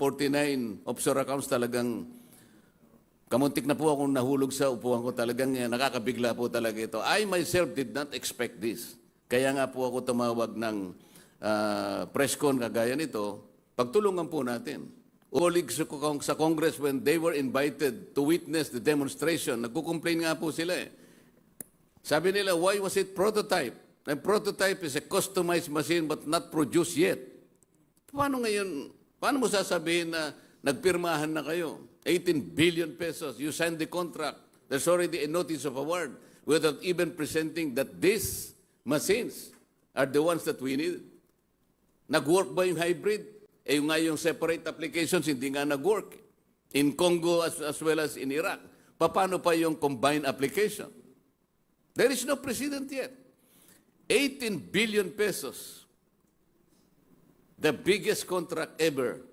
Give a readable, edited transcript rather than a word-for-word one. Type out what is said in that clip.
49 offshore accounts talagang kamuntik na po akong nahulog sa upuan ko. Talagang nakakabigla po talaga ito. I myself did not expect this. Kaya nga po ako tumawag ng press con kagaya nito. Pagtulungan po natin. Colleagues sa Congress, when they were invited to witness the demonstration, nagkukomplain nga po sila eh. Sabi nila, why was it prototype? A prototype is a customized machine but not produced yet. Paano ngayon, paano mo sasabihin na nagpirmahan na kayo? 18 billion pesos, you signed the contract. There's already a notice of award without even presenting that these machines are the ones that we need. Nag-work ba yung hybrid? Eh yung nga yung separate applications, hindi nga nag-work. In Congo as well as in Iraq. Paano pa yung combined application? There is no precedent yet. 18 billion pesos. The biggest contract ever